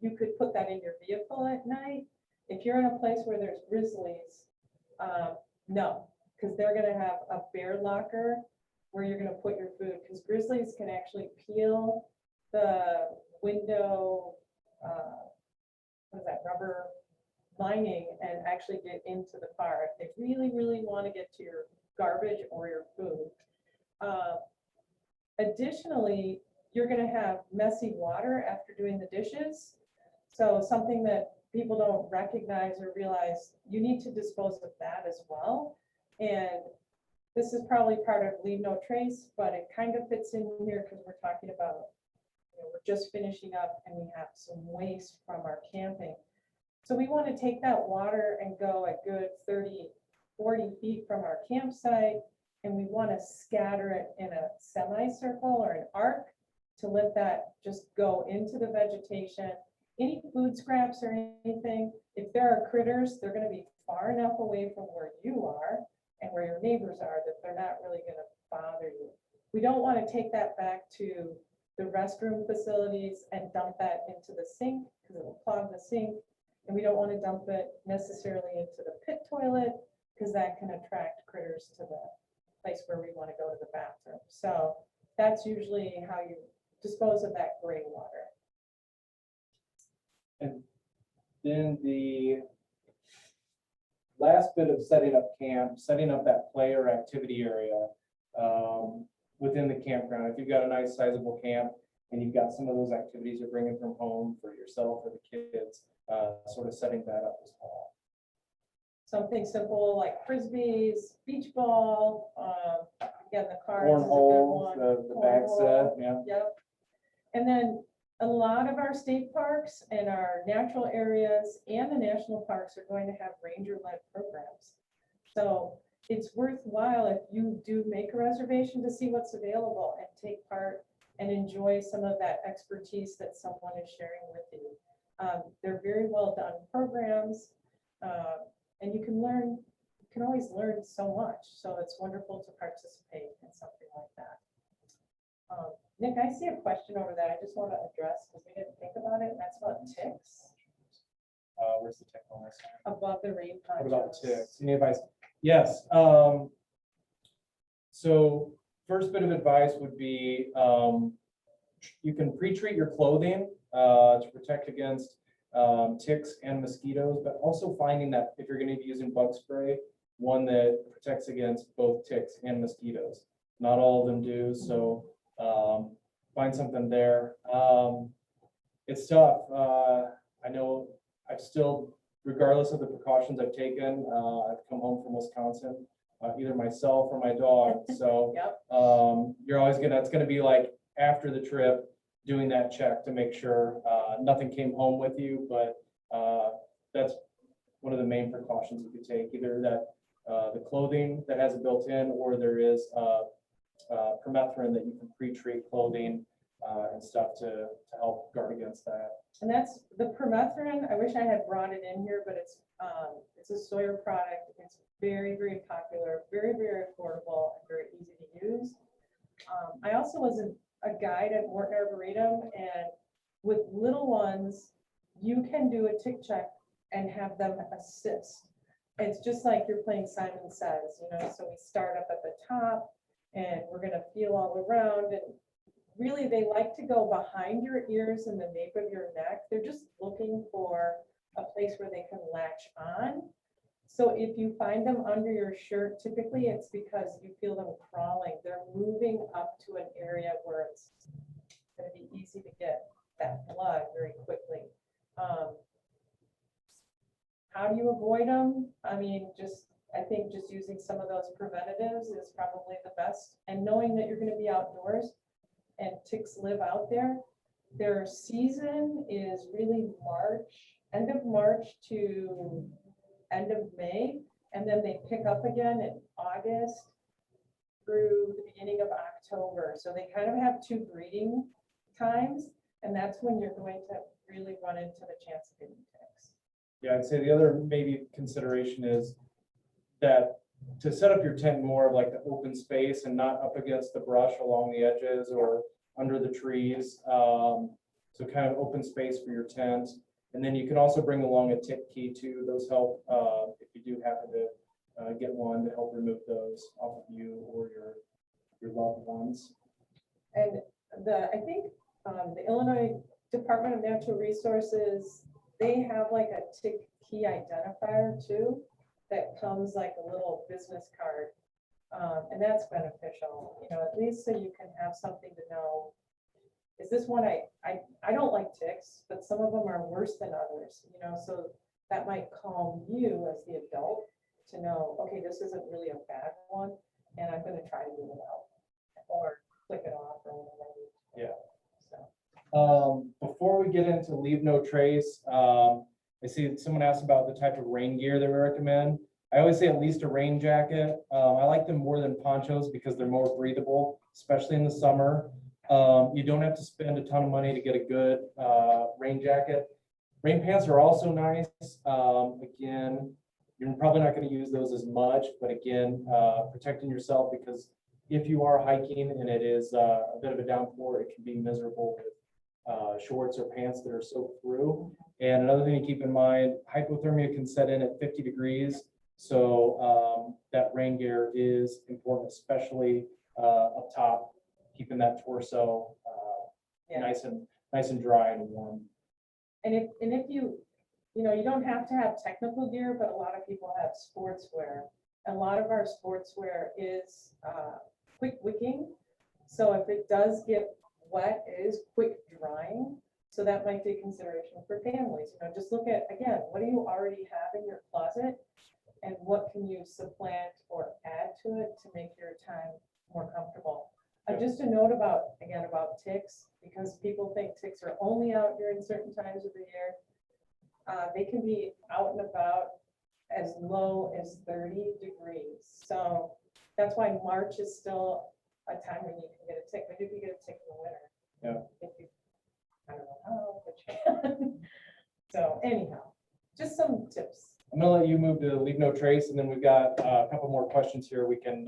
you could put that in your vehicle at night. If you're in a place where there's grizzlies, no, because they're gonna have a bear locker where you're gonna put your food, because grizzlies can actually peel the window, what is that, rubber lining, and actually get into the car if they really, really want to get to your garbage or your food. Additionally, you're going to have messy water after doing the dishes. So something that people don't recognize or realize, you need to dispose of that as well. And this is probably part of Leave No Trace, but it kind of fits in here because we're talking about, we're just finishing up and we have some waste from our camping. So we want to take that water and go a good 30, 40 feet from our campsite, and we want to scatter it in a semicircle or an arc to let that just go into the vegetation. Any food scraps or anything, if there are critters, they're going to be far enough away from where you are and where your neighbors are that they're not really going to bother you. We don't want to take that back to the restroom facilities and dump that into the sink because it will clog the sink. And we don't want to dump it necessarily into the pit toilet because that can attract critters to the place where we want to go to the bathroom. So that's usually how you dispose of that gray water. And then the last bit of setting up camp, setting up that play or activity area within the campground. If you've got a nice sizable camp and you've got some of those activities you're bringing from home for yourself or the kids, sort of setting that up as well. Something simple like frisbees, beach ball, again, the cards is a good Cornhole, one. the bag set, yeah. Yep. And then a lot of our state parks and our natural areas and the national parks are going to have ranger-led programs. So it's worthwhile if you do make a reservation to see what's available and take part and enjoy some of that expertise that someone is sharing with you. They're very well done programs, and you can always learn so much. So it's wonderful to participate in something like that. Nick, I see a question over there. I just want to address because we didn't think about it. And that's about ticks. Where's the tick on this? Above the rain What about ponchos. ticks? Any advice? Yes. So first bit of advice would be you can pre-treat your clothing to protect against ticks and mosquitoes, but also finding that if you're going to be using bug spray, one that protects against both ticks and mosquitoes. Not all of them do, so find something there. It's tough. I know I've still, regardless of the precautions I've taken, I've come home from Wisconsin, either myself or my dog. So Yep. you're always it's gonna be like after the trip, doing that check to make sure nothing came home with you. But that's one of the main precautions you could take, either that the clothing that has it built in, or there is permethrin that you can pre-treat clothing and stuff to help guard against that. And that's the permethrin. I wish I had brought it in here, but it's a Sawyer product. It's very, very popular, very, very affordable, and very easy to use. I also was a guide at Morton Arboretum, and with little ones, you can do a tick check and have them assist. It's just like you're playing Simon Says, so we start up at the top and we're going to feel all around, and really they like to go behind your ears and the nape of your neck. They're just looking for a place where they can latch on. So if you find them under your shirt, typically it's because you feel them crawling. They're moving up to an area where it's going to be easy to get that blood very quickly. How do you avoid them? I mean, just I think just using some of those preventatives is probably the best. And knowing that you're gonna be outdoors and ticks live out there, their season is really March, end of March to end of May. And then they pick up again in August through the beginning of October. So they kind of have two breeding times. And that's when you're going to really run into the chance of getting ticks. Yeah, I'd say the other maybe consideration is that to set up your tent more of like the open space and not up against the brush along the edges or under the trees. So kind of open space for your tent. And then you can also bring along a tick key too. Those help if you do happen to get one to help remove those off of you or your loved ones. And I think the Illinois Department of Natural Resources, they have like a tick key identifier too, that comes like a little business card. And that's beneficial, you know, at least so you can have something to know. Is this one, I don't like ticks, but some of them are worse than others, you know, so that might calm you as the adult to know, okay, this isn't really a bad one, and I'm gonna try to get it out or click it off or whatever. Yeah. So. Before we get into leave no trace, I see someone asked about the type of rain gear that we recommend. I always say at least a rain jacket. I like them more than ponchos because they're more breathable, especially in the summer. You don't have to spend a ton of money to get a good rain jacket. Rain pants are also nice. Again, you're probably not going to use those as much, but again, protecting yourself, because if you are hiking and it is a bit of a downpour, it can be miserable with shorts or pants that are soaked through. And another thing to keep in mind, hypothermia can set in at 50 degrees. So that rain gear is important, especially up top, keeping that torso nice and dry and warm. And if you know, you don't have to have technical gear, but a lot of people have sportswear. A lot of our sportswear is quick wicking. So if it does get wet, it is quick drying. So that might be a consideration for families. You know, just look at, again, what do you already have in your closet and what can you supplant or add to it to make your time more comfortable? Just a note about ticks, because people think ticks are only out during certain times of the year. They can be out and about as low as 30 degrees. So that's why March is still a time when you can get a tick. Maybe if you get a tick in the winter. Yeah. If you, I don't know how, but you can. So anyhow, just some tips. I'm gonna let you move to leave no trace, and then we've got a couple more questions here we can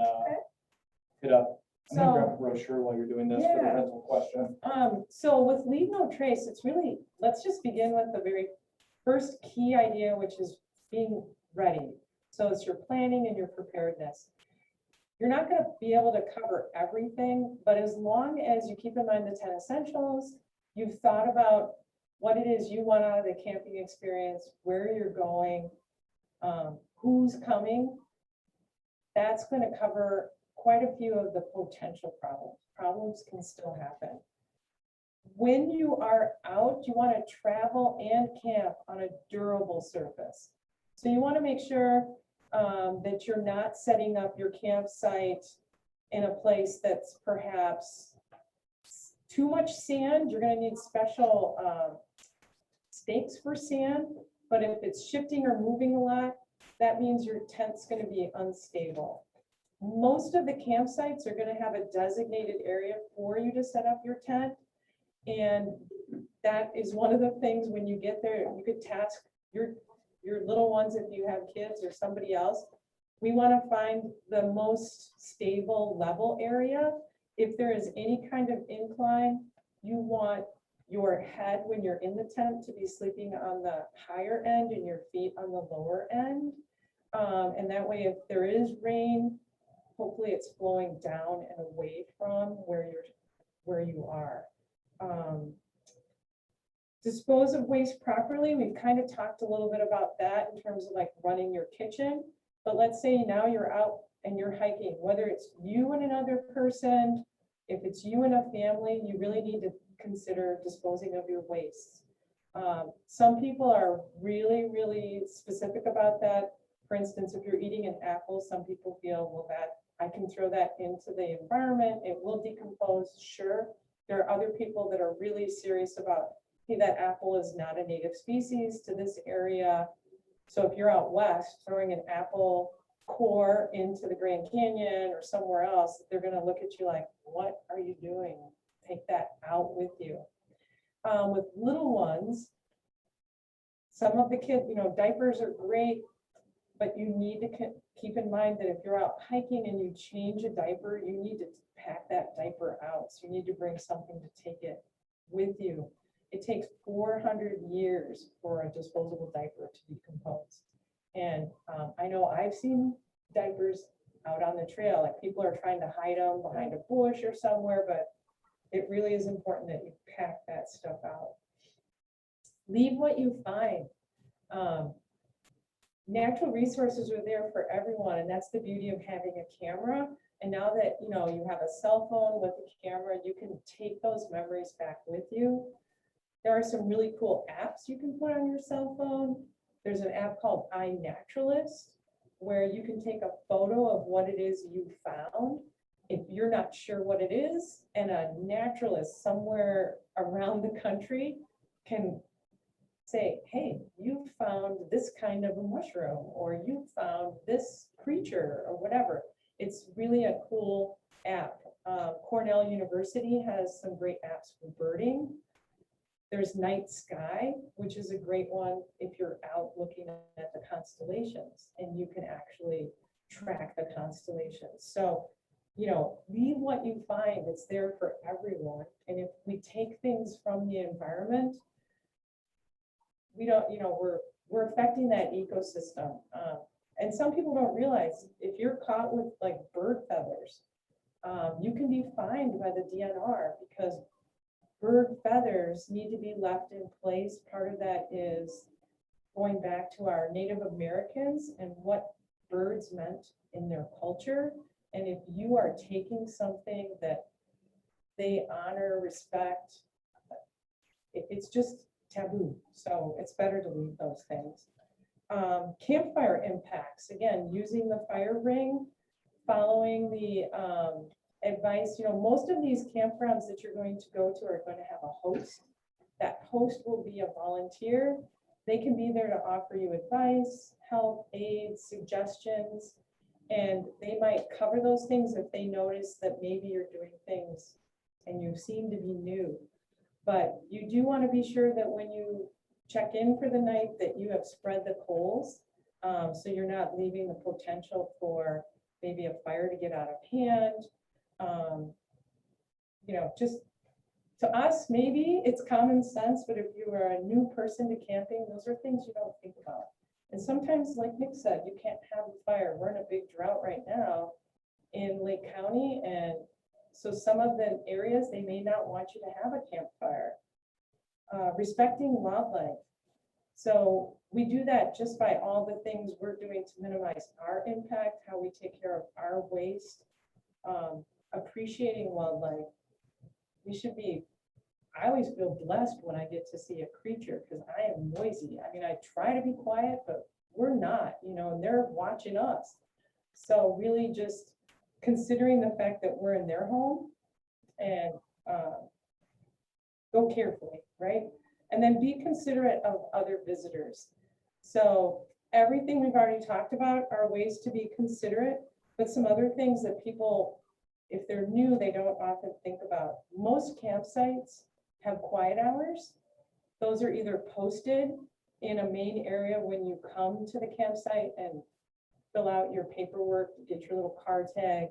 hit up. I'm gonna grab a brochure while you're doing this for the rental question. So with leave no trace, it's really, let's just begin with the very first key idea, which is being ready. So it's your planning and your preparedness. You're not going to be able to cover everything, but as long as you keep in mind the 10 essentials, you've thought about what it is you want out of the camping experience, where you're going, who's coming, that's going to cover quite a few of the potential problems. Problems can still happen. When you are out, you want to travel and camp on a durable surface. So you want to make sure that you're not setting up your campsite in a place that's perhaps too much sand. You're going to need special stakes for sand, but if it's shifting or moving a lot, that means your tent's going to be unstable. Most of the campsites are going to have a designated area for you to set up your tent. And that is one of the things when you get there, you could task your little ones, if you have kids or somebody else. We want to find the most stable level area. If there is any kind of incline, you want your head when you're in the tent to be sleeping on the higher end and your feet on the lower end. And that way, if there is rain, hopefully it's flowing down and away from where you are. Dispose of waste properly. We've kind of talked a little bit about that in terms of like running your kitchen. But let's say now you're out and you're hiking, whether it's you and another person, if it's you and a family, you really need to consider disposing of your waste. Some people are really, really specific about that. For instance, if you're eating an apple, some people feel, well, that I can throw that into the environment, it will decompose. Sure. There are other people that are really serious about, hey, that apple is not a native species to this area. So if you're out west throwing an apple core into the Grand Canyon or somewhere else, they're going to look at you like, what are you doing? Take that out with you. With little ones, some of the kids, diapers are great, but you need to keep in mind that if you're out hiking and you change a diaper, you need to pack that diaper out. So you need to bring something to take it with you. It takes 400 years for a disposable diaper to decompose. And I know I've seen diapers out on the trail, like people are trying to hide them behind a bush or somewhere, but it really is important that you pack that stuff out. Leave what you find. Natural resources are there for everyone, and that's the beauty of having a camera. And now that you have a cell phone with a camera, you can take those memories back with you. There are some really cool apps you can put on your cell phone. There's an app called iNaturalist, where you can take a photo of what it is you found if you're not sure what it is, and a naturalist somewhere around the country can say, hey, you found this kind of a mushroom, or you found this creature, or whatever. It's really a cool app. Cornell University has some great apps for birding. There's Night Sky, which is a great one if you're out looking at the constellations, and you can actually track the constellations. So, leave what you find. It's there for everyone. And if we take things from the environment, we don't, we're affecting that ecosystem. And some people don't realize if you're caught with like bird feathers, you can be fined by the DNR because bird feathers need to be left in place. Part of that is going back to our Native Americans and what birds meant in their culture. And if you are taking something that they honor, respect, it's just taboo. So it's better to leave those things. Campfire impacts, again, using the fire ring, following the advice. Most of these campgrounds that you're going to go to are going to have a host. That host will be a volunteer. They can be there to offer you advice, help, aid, suggestions, and they might cover those things if they notice that maybe you're doing things and you seem to be new. But you do want to be sure that when you check in for the night that you have spread the coals, so you're not leaving the potential for maybe a fire to get out of hand. Just to us, maybe it's common sense, but if you are a new person to camping, those are things you don't think about. And sometimes, like Nick said, you can't have a fire. We're in a big drought right now in Lake County, and so some of the areas, they may not want you to have a campfire. Respecting wildlife. So we do that just by all the things we're doing to minimize our impact, how we take care of our waste, appreciating wildlife. We should be, I always feel blessed when I get to see a creature because I am noisy. I mean, I try to be quiet, but we're not, and they're watching us. So really just considering the fact that we're in their home and go carefully, right? And then be considerate of other visitors. So everything we've already talked about are ways to be considerate, but some other things that people, if they're new, they don't often think about. Most campsites have quiet hours. Those are either posted in a main area when you come to the campsite and fill out your paperwork, get your little car tag.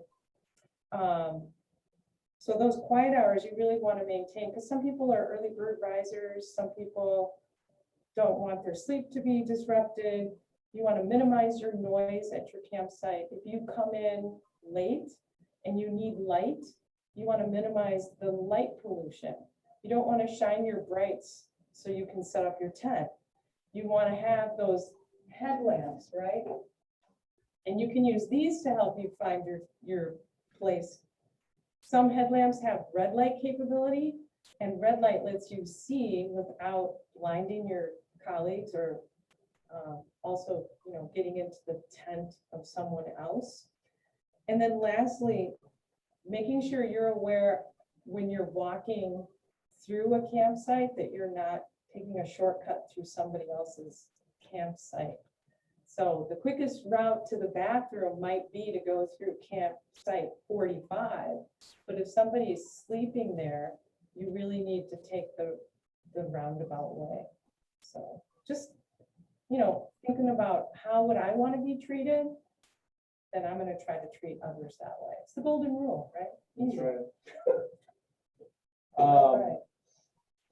So those quiet hours you really want to maintain, because some people are early bird risers. Some people don't want their sleep to be disrupted. You want to minimize your noise at your campsite. If you come in late and you need light, you want to minimize the light pollution. You don't want to shine your brights so you can set up your tent. You want to have those headlamps, right? And you can use these to help you find your place. Some headlamps have red light capability, and red light lets you see without blinding your colleagues or Also, you know, getting into the tent of someone else. And then lastly, making sure you're aware when you're walking through a campsite that you're not taking a shortcut through somebody else's campsite. So the quickest route to the bathroom might be to go through campsite 45, but if somebody is sleeping there, you really need to take the roundabout way. So just, you know, thinking about how would I want to be treated, then I'm going to try to treat others that way. It's the golden rule, right? That's Easy. right. Right.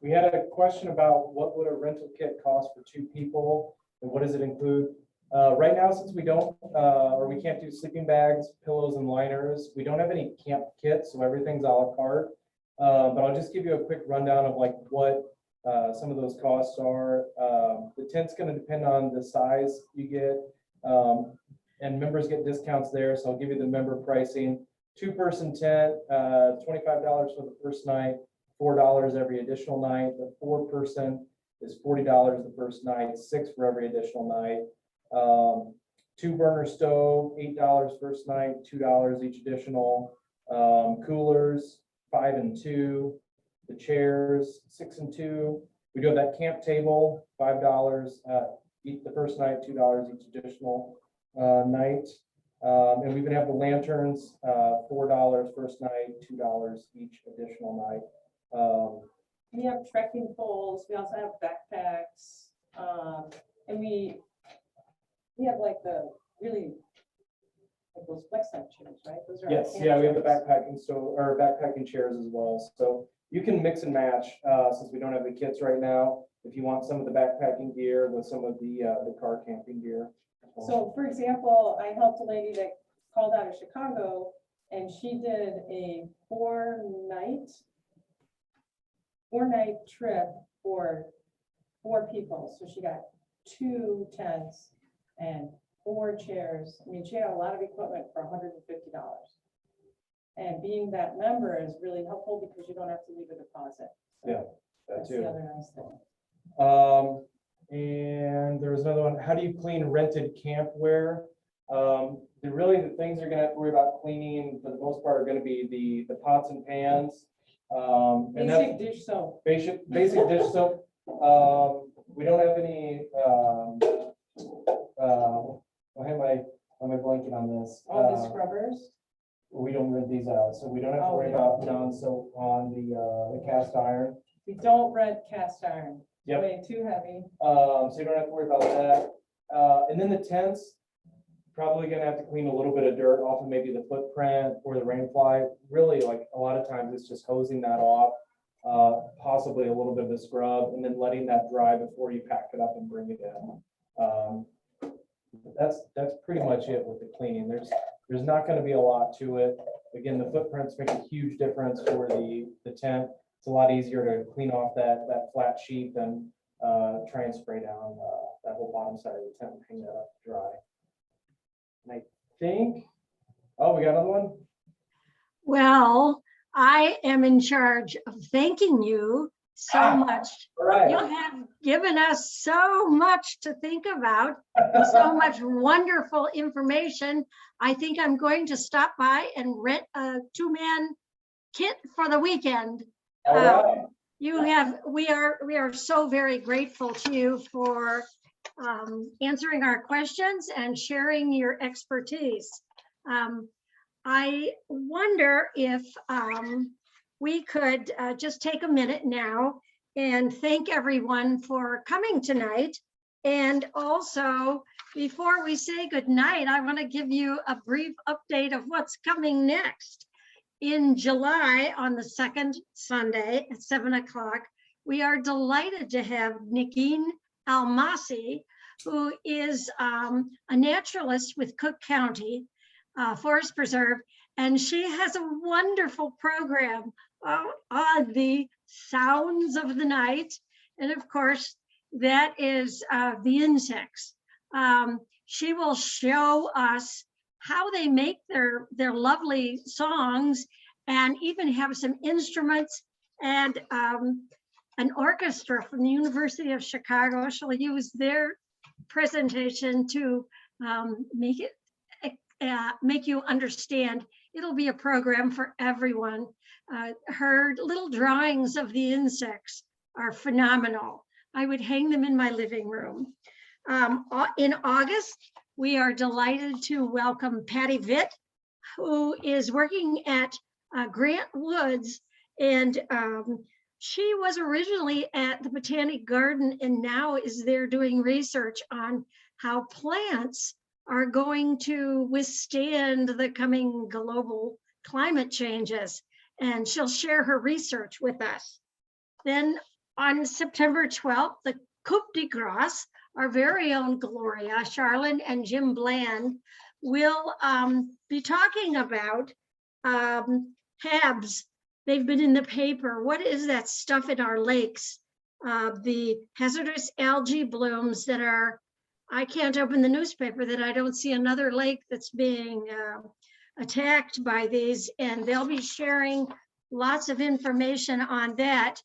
We had a question about what would a rental kit cost for 2 people and what does it include? Right now, since we don't, or we can't do sleeping bags, pillows and liners, we don't have any camp kits, so everything's a la carte. But I'll just give you a quick rundown of like what some of those costs are. The tent's going to depend on the size you get, and members get discounts there. So I'll give you the member pricing. 2-person tent, $25 for the first night, $4 every additional night. The 4-person is $40 the first night, $6 for every additional night. 2-burner stove, $8 first night, $2 each additional. Coolers, 5 and 2. The chairs, 6 and 2. We do have that camp table, $5 each the first night, $2 each additional night. And we even have the lanterns, $4 first night, $2 each additional night. We have trekking poles, we also have backpacks, and we have like the really, like those flex type chairs, right? Those are Yes, yeah, we have the backpacking backpacking chairs as well. So you can mix and match since we don't have the kits right now. If you want some of the backpacking gear with some of the car camping gear. So for example, I helped a lady that called out of Chicago and she did a 4-night trip for 4 people. So she got 2 tents and 4 chairs. I mean, she had a lot of equipment for $150. And being that member is really helpful because you don't have to leave a deposit. So Yeah, that that's too. the other nice thing. And there was another one. How do you clean rented campwear? The things you're gonna have to worry about cleaning for the most part are gonna be the pots and pans. And Basic dish soap. basic dish soap. We don't have any. Why am I blanking on this? All the scrubbers. We don't rent these out, so we don't have to worry about non-soap on the cast iron. We don't rent cast iron. Yep. Way too heavy. So you don't have to worry about that. And then the tents, probably gonna have to clean a little bit of dirt off of maybe the footprint or the rain fly. Really, like a lot of times it's just hosing that off, possibly a little bit of a scrub, and then letting that dry before you pack it up and bring it in. That's pretty much it with the cleaning. There's not going to be a lot to it. Again, the footprints make a huge difference for the tent. It's a lot easier to clean off that flat sheet than try and spray down that whole bottom side of the tent and hang that up to dry. And I think, oh, we got another one? Well, I am in charge of thanking you so much. All right. You have given us so much to think about, so much wonderful information. I think I'm going to stop by and rent a 2-man kit for the weekend. All right. We are so very grateful to you for answering our questions and sharing your expertise. I wonder if we could just take a minute now and thank everyone for coming tonight. And also, before we say goodnight, I want to give you a brief update of what's coming next. In July, on the 2nd Sunday at 7 o'clock, we are delighted to have Nickeen Almasi, who is a naturalist with Cook County Forest Preserve, and she has a wonderful program on the sounds of the night. And of course, that is the insects. She will show us how they make their lovely songs and even have some instruments and an orchestra from the University of Chicago. She'll use their presentation to make you understand. It'll be a program for everyone. Her little drawings of the insects are phenomenal. I would hang them in my living room. In August, we are delighted to welcome Patty Vitt, who is working at Grant Woods, and she was originally at the Botanic Garden and now is there doing research on how plants are going to withstand the coming global climate changes. And she'll share her research with us. Then on September 12th, the Coupe de Grace, our very own Gloria, Charlene and Jim Bland will be talking about HABs. They've been in the paper. What is that stuff in our lakes? The hazardous algae blooms that are, I can't open the newspaper that I don't see another lake that's being attacked by these, and they'll be sharing lots of information on that.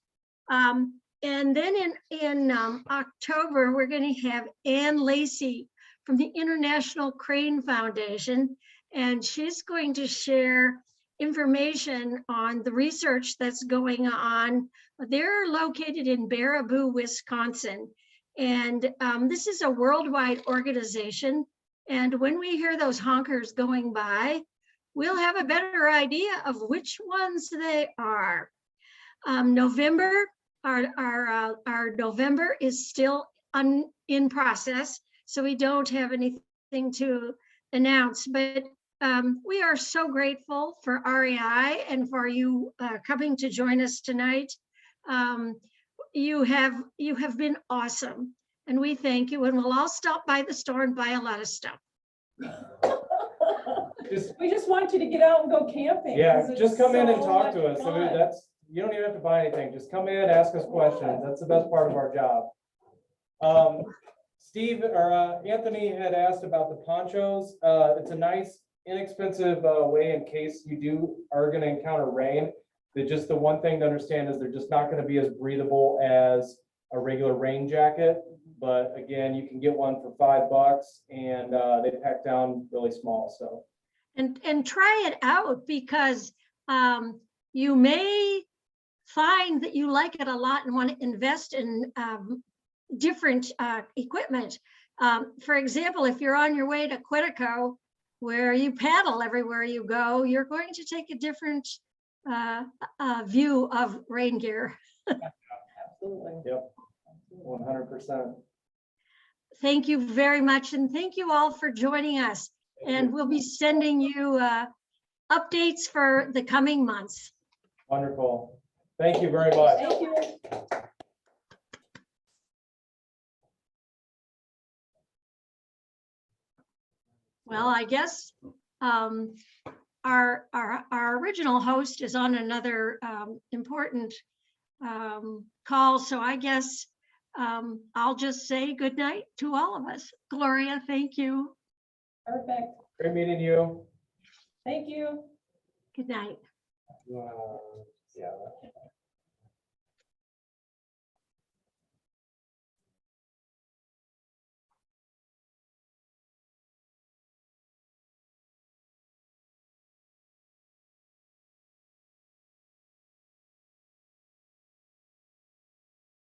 And then in October, we're going to have Ann Lacey from the International Crane Foundation, and she's going to share information on the research that's going on. They're located in Baraboo, Wisconsin, and this is a worldwide organization. And when we hear those honkers going by, we'll have a better idea of which ones they are. November, our November is still in process, so we don't have anything to announce, but we are so grateful for REI and for you coming to join us tonight. You have been awesome, and we thank you, and we'll all stop by the store and buy a lot of stuff. We just want you to get out and go camping. Yeah, just come in and so talk to much us. I fun. mean, you don't even have to buy anything. Just come in, ask us questions. That's the best part of our job. Steve or Anthony had asked about the ponchos. It's a nice, inexpensive way in case you are going to encounter rain. Just the one thing to understand is they're just not going to be as breathable as a regular rain jacket. But again, you can get one for $5 and they pack down really small. So. And try it out, because you may find that you like it a lot and want to invest in different equipment. For example, if you're on your way to Quetico, where you paddle everywhere you go, you're going to take a different view of rain gear. Absolutely. Yep, 100%. Thank you very much, and thank you all for joining us. And we'll be sending you updates for the coming months. Wonderful. Thank you very much. Thank you. Well, I guess our original host is on another important call, so I guess I'll just say good night to all of us. Gloria, thank you. Perfect. Great meeting you. Thank you. Good night. Yeah.